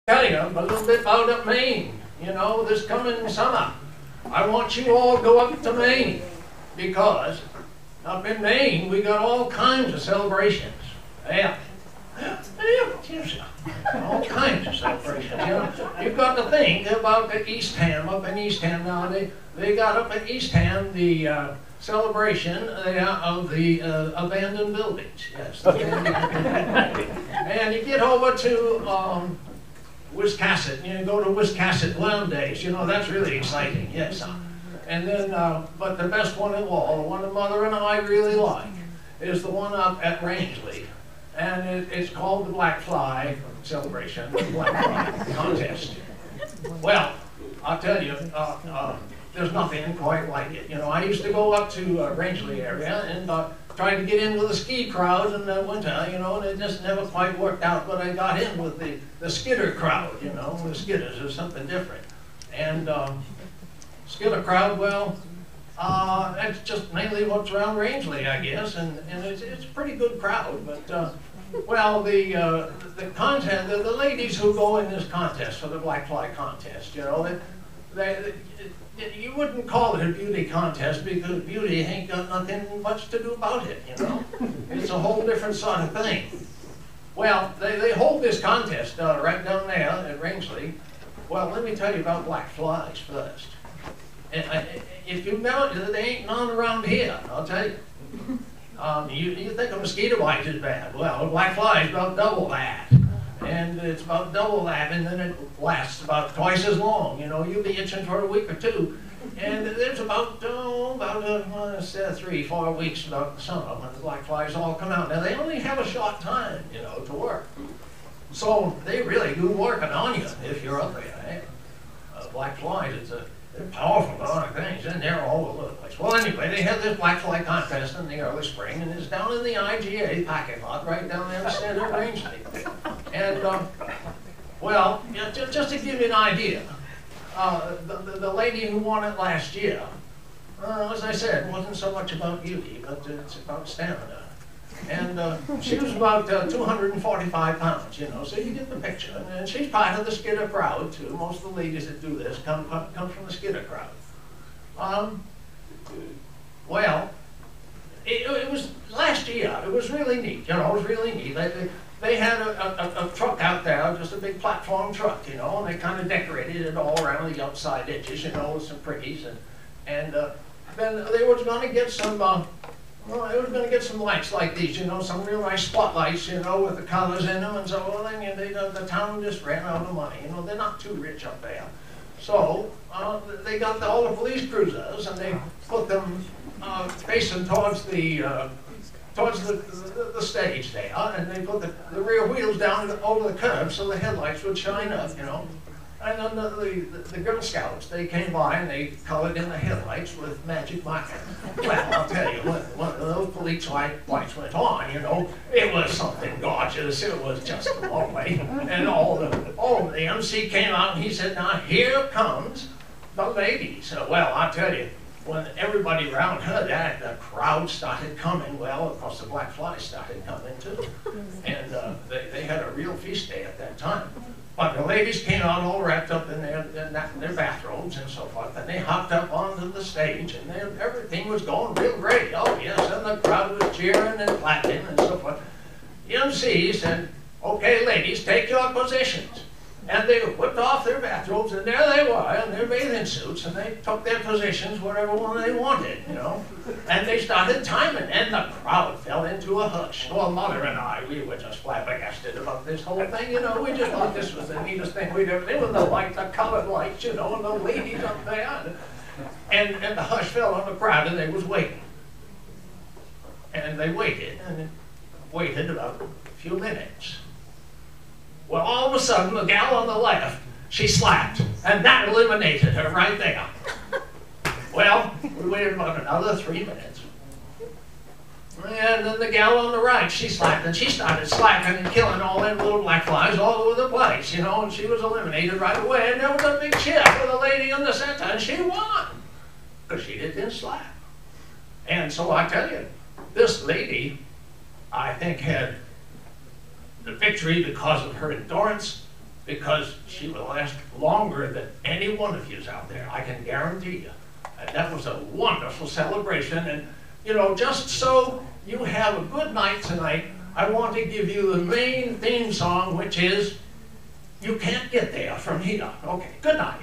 Telling you a little bit about Maine. You know, this coming summer, I want you all to go up to Maine, because up in Maine we got all kinds of celebrations. Yeah. All kinds of celebrations. You know, you've got to think about the East Ham. Up in East Ham now, they got up in East Ham the celebration of the abandoned buildings. Yes. And you get over to Wiscasset, you go to Wiscasset Land Days, you know, that's really exciting, yes. And then, but the best one of all, the one that Mother and I really like, is the one up at Rangeley. And it's called the Black Fly Celebration, the Black Fly Contest. Well, I'll tell you, there's nothing quite like it. You know, I used to go up to Rangeley area and tried to get in with the ski crowd in the winter, you know, and it just never quite worked out, but I got in with the skidder crowd, you know, the skidders is something different. And skidder crowd, well, that's just mainly what's around Rangeley, I guess, and it's a pretty good crowd, but, well, the content, the ladies who go in this contest, for the Black Fly contest, you know, you wouldn't call it a beauty contest because beauty ain't got nothing much to do about it, you know. It's a whole different sort of thing. Well, they hold this contest right down there at Rangeley. Well, let me tell you about black flies first. If you know, they ain't none around here, I'll tell you. You think a mosquito bite is bad. Well, a black fly is about double that. And it's about double that, and then it lasts about twice as long. You know, you'll be itching for a week or two. And there's about 3-4 weeks about the summer when the black flies all come out. Now, they only have a short time, you know, to work. So they really do working on you if you're up there. Eh? Black flies, they're powerful darn things, and they're all over the place. Well, anyway, they had this black fly contest in the early spring, and it's down in the IGA parking lot, right down there in the center of Rangeley. And, well, just to give you an idea, the lady who won it last year, as I said, wasn't so much about beauty, but it's about stamina. And she was about 245 pounds, you know, so you get the picture. And she's part of the skidder crowd, too. Most of the ladies that do this come from the skidder crowd. Well, it was last year. It was really neat, you know, it was really neat. They had a truck out there, just a big platform truck, you know, and they kind of decorated it all around the outside edges, you know, with some pretties. And then they were going to get some... well, they were going to get some lights like these, you know, some real nice spotlights, you know, with the colors in them and so on. And the town just ran out of money. You know, they're not too rich up there. So they got all the police cruisers and they put them facing towards the stage there, and they put the rear wheels down over the curb so the headlights would shine up, you know. And then the Girl Scouts, they came by and they colored in the headlights with magic marker. Well, I'll tell you, when those police lights went on, you know, it was something gorgeous. It was just lovely. And all the MC came out and he said, now here comes the ladies. Well, I'll tell you, when everybody around heard that, the crowd started coming. Well, of course, the black flies started coming too. And they had a real feast day at that time. But the ladies came out all wrapped up in their bathrobes and so forth, and they hopped up onto the stage, and everything was going real great. Oh, yes, and the crowd was cheering and clapping and so forth. The MC said, okay, ladies, take your positions. And they whipped off their bathrobes, and there they were in their bathing suits, and they took their positions wherever one they wanted, you know. And they started timing, and the crowd fell into a hush. Well, Mother and I, we were just flabbergasted about this whole thing, you know. We just thought this was the neatest thing we'd ever seen with the colored lights, you know, and the ladies up there. And the hush fell on the crowd, and they was waiting. And they waited about a few minutes. Well, all of a sudden, the gal on the left, she slapped, and that eliminated her right there. Well, we waited about another 3 minutes. And then the gal on the right, she slapped, and she started slapping and killing all them little black flies all over the place, you know, and she was eliminated right away. And there was a big cheer for the lady in the center, and she won, because she didn't slap. And so I tell you, this lady, I think, had the victory because of her endurance, because she will last longer than any one of yous out there, I can guarantee you. And that was a wonderful celebration, and you know, just so you have a good night tonight, I want to give you the main theme song, which is "You Can't Get There From Here." Okay, good night.